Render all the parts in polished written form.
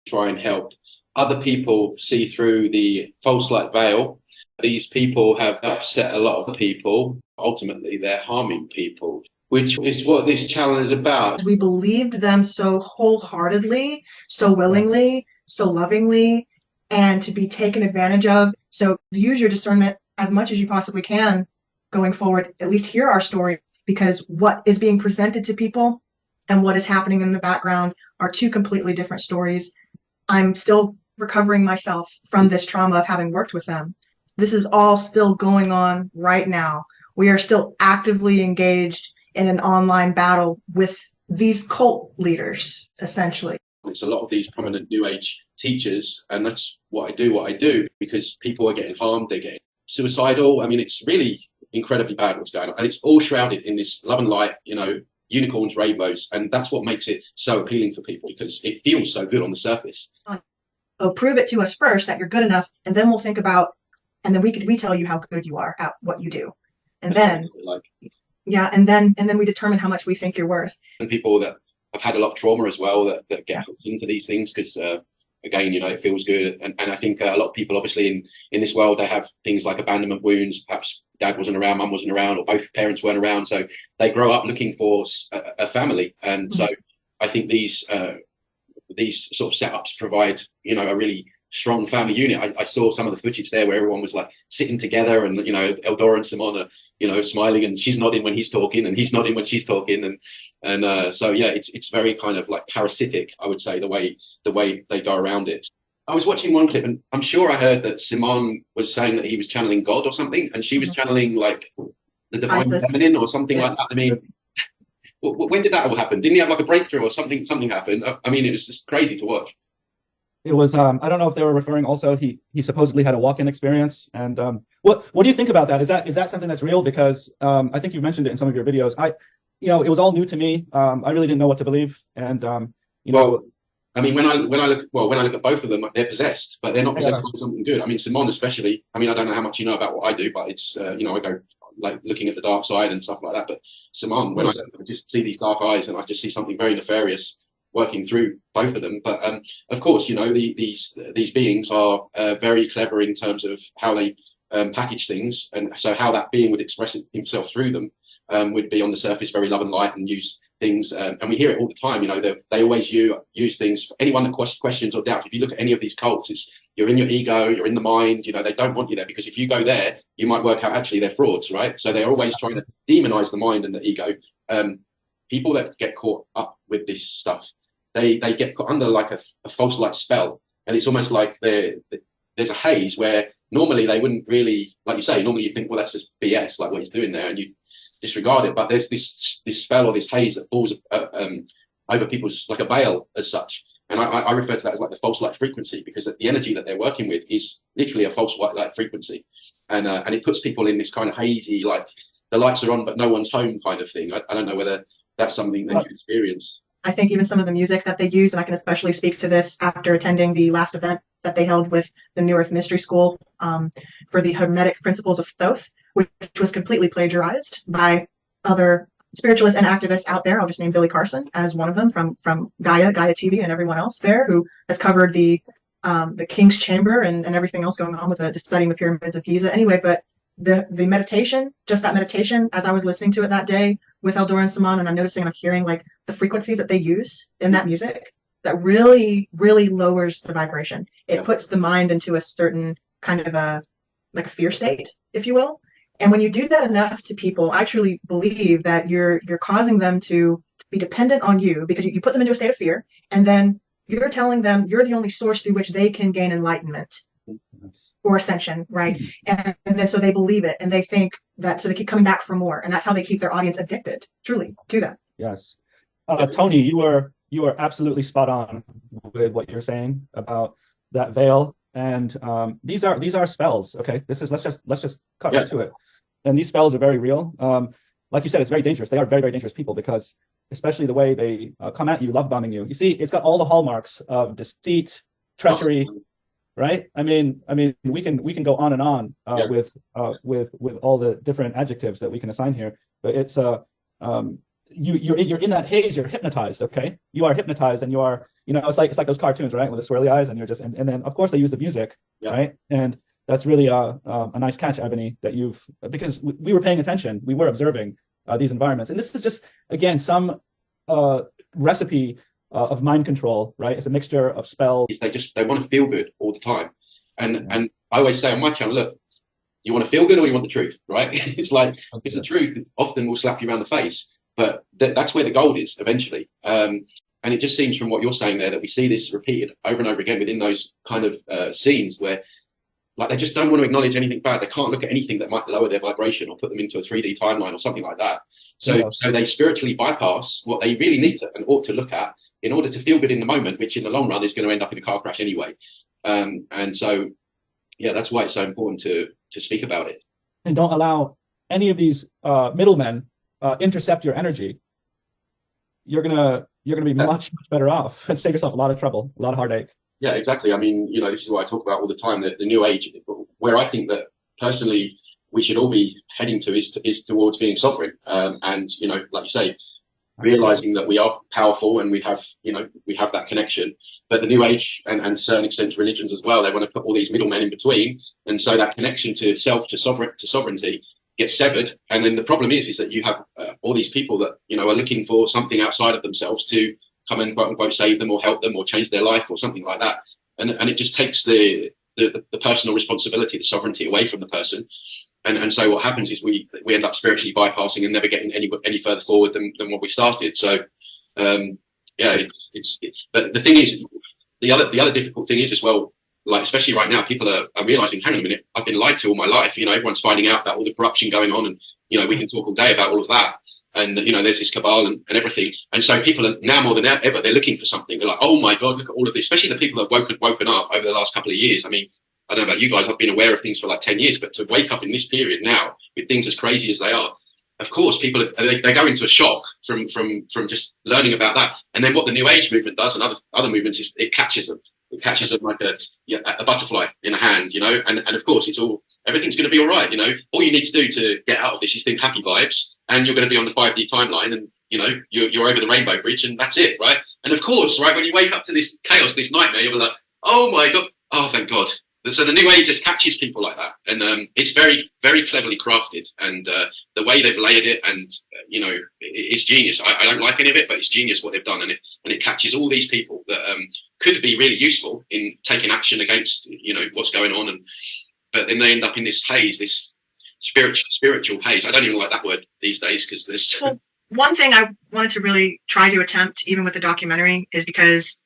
try and help other people see through the false light veil. These people have upset a lot of people. Ultimately, they're harming people, which is what this challenge is about. We believed them so wholeheartedly, so willingly, so lovingly, and to be taken advantage of. So use your discernment as much as you possibly can going forward. At least hear our story, because what is being presented to people and what is happening in the background are two completely different stories. I'm still recovering myself from this trauma of having worked with them. This is all still going on right now. We are still actively engaged in an online battle with these cult leaders, essentially. It's a lot of these prominent New Age teachers, and that's what I do, because people are getting harmed, they're getting suicidal. I mean, it's really incredibly bad what's going on. And it's all shrouded in this love and light, unicorns, rainbows. And that's what makes it so appealing for people, because it feels so good on the surface. So prove it to us first that you're good enough, and then we'll think about, and then we tell you how good you are at what you do. And then, and then we determine how much we think you're worth. And people that have had a lot of trauma as well, that get hooked into these things, because again, it feels good. And I think a lot of people, obviously, in this world, they have things like abandonment wounds. Perhaps dad wasn't around, mum wasn't around, or both parents weren't around. So they grow up looking for a family. And so I think these sort of setups provide, a really strong family unit. I saw some of the footage there where everyone was like sitting together, and Eldora and Simon are smiling, and she's nodding when he's talking, and he's nodding when she's talking, and so yeah, it's very kind of like parasitic, I would say, the way they go around it. I was watching one clip, and I'm sure I heard that Simon was saying that he was channeling God or something, and she was channeling like the divine feminine or something like that. I mean, when did that all happen? Didn't he have like a breakthrough or something? Something happened. I mean, it was just crazy to watch. It was I don't know if they were referring also, he supposedly had a walk-in experience. And what do you think about that? Is that something that's real? Because I think you mentioned it in some of your videos. It was all new to me. I really didn't know what to believe. And well, I mean, when I look at both of them, they're possessed, but they're not possessed by something good. I mean, Simon especially. I mean, I don't know how much you know about what I do, but it's I go like looking at the dark side and stuff like that. But Simon, when I just see these dark eyes, and I just see something very nefarious working through both of them. But of course, these beings are very clever in terms of how they package things, and so how that being would express himself through them would be on the surface very love and light, and use things, and we hear it all the time. They always use things. Anyone that questions or doubts, if you look at any of these cults, you're in your ego, you're in the mind. They don't want you there, because if you go there, you might work out actually they're frauds, right? So they're always trying to demonize the mind and the ego. People that get caught up with this stuff, they get put under like a false light spell, and it's almost like there's a haze where normally they wouldn't really, like you say, normally you think, well, that's just BS, like what he's doing there, and you disregard it. But there's this spell or this haze that falls over people's, like a veil as such. And I refer to that as like the false light frequency, because the energy that they're working with is literally a false white light frequency, and it puts people in this kind of hazy, like the lights are on but no one's home kind of thing. I don't know whether that's something that you experience. I think even some of the music that they use, and I can especially speak to this after attending the last event that they held with the New Earth Mystery School for the Hermetic Principles of Thoth, which was completely plagiarized by other spiritualists and activists out there. I'll just name Billy Carson as one of them from Gaia TV, and everyone else there who has covered the King's Chamber and everything else going on with just studying the pyramids of Giza. Anyway, but the meditation, just that meditation, as I was listening to it that day with Eldora and Simon, and I'm noticing and I'm hearing like the frequencies that they use in that music, that really, really lowers the vibration. It puts the mind into a certain kind of a fear state, if you will. And when you do that enough to people, I truly believe that you're causing them to be dependent on you, because you put them into a state of fear, and then you're telling them you're the only source through which they can gain enlightenment or ascension, right? And then so they believe it, and they think that, so they keep coming back for more, and that's how they keep their audience addicted, truly, to that. Yes. Tony, you are absolutely spot on with what you're saying about that veil. And these are spells. Okay, let's just cut right to it. And these spells are very real. Like you said, it's very dangerous. They are very, very dangerous people, because especially the way they come at you, love bombing you. You see, it's got all the hallmarks of deceit, treachery, right? I mean, we can go on and on with all the different adjectives that we can assign here, but it's you're in that haze, you're hypnotized, okay? You are hypnotized, and you are, it's like those cartoons, right? With the swirly eyes, and you're just, and then of course they use the music, right? And that's really a nice catch, Ebony, that because we were paying attention, we were observing these environments. And this is just, again, some recipe of mind control, right? It's a mixture of spells. They want to feel good all the time. And I always say on my channel, look, you want to feel good or you want the truth, right? It's like, because the truth often will slap you around the face, but that's where the gold is eventually. And it just seems from what you're saying there that we see this repeated over and over again within those kind of scenes where, like, they just don't want to acknowledge anything bad. They can't look at anything that might lower their vibration or put them into a 3D timeline or something like that. So they spiritually bypass what they really need to and ought to look at in order to feel good in the moment, which in the long run is going to end up in a car crash anyway. And so, yeah, that's why it's so important to speak about it. And don't allow any of these middlemen intercept your energy. You're gonna be much better off and save yourself a lot of trouble, a lot of heartache. Yeah, exactly. I mean, this is what I talk about all the time, that the new age, where I think that personally we should all be heading to is towards being sovereign. And, like you say, realizing that we are powerful and we have that connection. But the new age and to certain extent religions as well, they want to put all these middlemen in between. And so that connection to self, to sovereignty gets severed. And then the problem is that you have all these people that, are looking for something outside of themselves to come and quote unquote save them or help them or change their life or something like that. And it just takes the personal responsibility, the sovereignty away from the person. And so what happens is we end up spiritually bypassing and never getting any further forward than what we started. So, but the thing is, the other difficult thing is as well, like, especially right now, people are realizing, hang on a minute, I've been lied to all my life. Everyone's finding out about all the corruption going on, and, we can talk all day about all of that. And, there's this cabal and everything. And so people are now more than ever, they're looking for something. They're like, oh my God, look at all of this, especially the people that have woken up over the last couple of years. I mean, I don't know about you guys, I've been aware of things for like 10 years, but to wake up in this period now with things as crazy as they are, of course, people, they go into a shock from just learning about that. And then what the New Age movement does and other movements is it catches them. It catches them like a butterfly in a hand, and of course everything's going to be all right. All you need to do to get out of this is think happy vibes, and you're going to be on the 5D timeline, and you're over the rainbow bridge, and that's it, right? And of course, right, when you wake up to this chaos, this nightmare, you're like, oh my God, oh thank God. So the New Age just catches people like that, and it's very, very cleverly crafted, and the way they've layered it, and it's genius. I don't like any of it, but it's genius what they've done, and it catches all these people that could be really useful in taking action against what's going on, but then they end up in this haze, this spiritual haze. I don't even like that word these days because there's. Well, one thing I wanted to really try to attempt, even with the documentary, is because.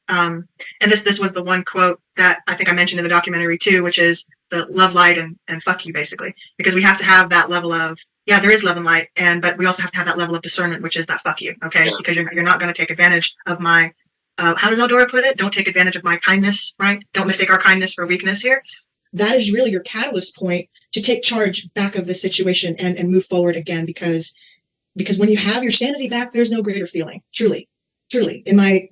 And this was the one quote that I think I mentioned in the documentary too, which is the love, light, and fuck you, basically, because we have to have that level of, yeah, there is love and light, but we also have to have that level of discernment, which is that fuck you, okay? Yeah. Because you're not going to take advantage of my, how does Eldora put it? Don't take advantage of my kindness, right? Don't mistake our kindness for weakness here. That is really your catalyst point to take charge back of the situation and move forward again, because when you have your sanity back, there's no greater feeling, truly. In my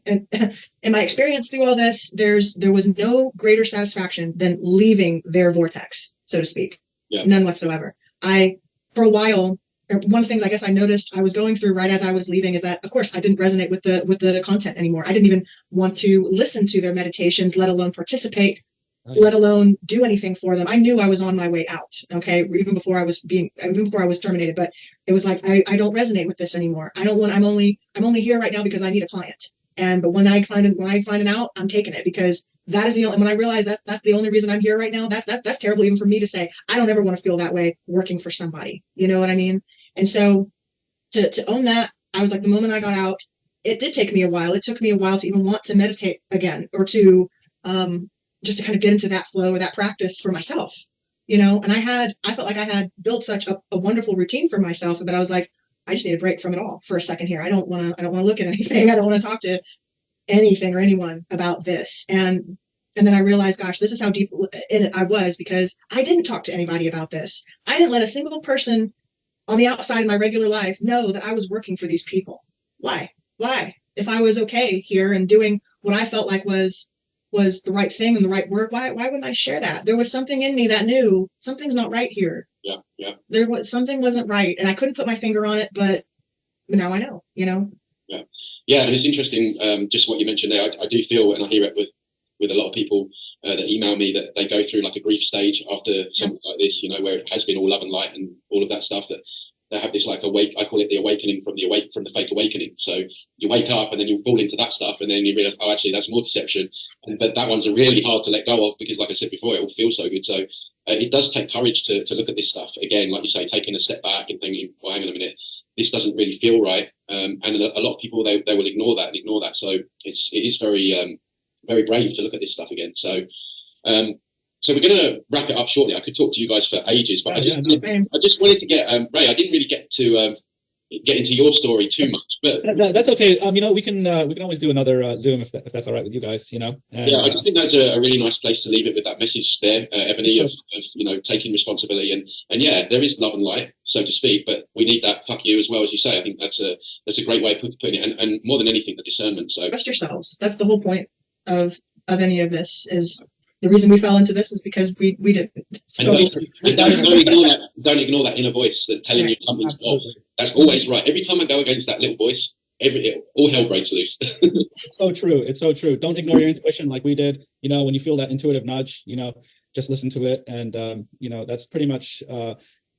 experience through all this, there was no greater satisfaction than leaving their vortex, so to speak. Yeah. None whatsoever. For a while, one of the things I guess I noticed I was going through right as I was leaving is that, of course, I didn't resonate with the content anymore. I didn't even want to listen to their meditations, let alone participate, let alone do anything for them. I knew I was on my way out, okay, even before I was terminated, but it was like, I don't resonate with this anymore. I'm only here right now because I need a client. But when I find an out, I'm taking it, because that is the only, when I realize that's the only reason I'm here right now, that's terrible even for me to say. I don't ever want to feel that way working for somebody. You know what I mean? And so to own that, I was like, the moment I got out, it did take me a while. It took me a while to even want to meditate again, or to, just to kind of get into that flow or that practice for myself, and I felt like I had built such a wonderful routine for myself, but I was like, I just need a break from it all for a second here. I don't want to look at anything. I don't want to talk to anything or anyone about this. And then I realized, gosh, this is how deep in it I was, because I didn't talk to anybody about this. I didn't let a single person on the outside of my regular life know that I was working for these people. Why? If I was okay here and doing what I felt like was the right thing and the right work, why wouldn't I share that? There was something in me that knew something's not right here. Yeah. Something wasn't right, and I couldn't put my finger on it, but now I know, you know. Yeah, and it's interesting, just what you mentioned there. I do feel, and I hear it with a lot of people that email me, that they go through like a grief stage after something like this, you know, where it has been all love and light and all of that stuff, that they have this like I call it the awakening from the fake awakening. So you wake up and then you fall into that stuff, and then you realize, oh, actually that's more deception. But that one's really hard to let go of, because like I said before, it all feels so good. So it does take courage to look at this stuff again, like you say, taking a step back and thinking, well, hang on a minute, this doesn't really feel right. And a lot of people, they will ignore that. So it is very, very brave to look at this stuff again. So, so we're going to wrap it up shortly. I could talk to you guys for ages, but I just wanted to get, Ray, I didn't really get to get into your story too much, but that's okay. You know, we can always do another Zoom if that's all right with you guys, you know. And, yeah, I just think that's a really nice place to leave it with that message there, Ebony, of you know, taking responsibility, and yeah, there is love and light, so to speak, but we need that fuck you as well, as you say. I think that's a great way of putting it, and more than anything, the discernment. So trust yourselves. That's the whole point of any of this. Is the reason we fell into this is because we didn't. So, don't ignore that inner voice that's telling you something's off. That's always right. Every time I go against that little voice, all hell breaks loose. It's so true. It's so true. Don't ignore your intuition like we did. You know, when you feel that intuitive nudge, you know, just listen to it. And, you know, that's pretty much,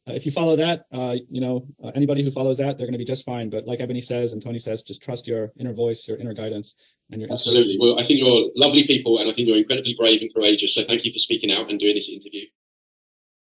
if you follow that, you know, anybody who follows that, they're going to be just fine. But like Ebony says, and Tony says, just trust your inner voice, your inner guidance. And your Absolutely. Well, I think you're lovely people, and I think you're incredibly brave and courageous. So thank you for speaking out and doing this interview.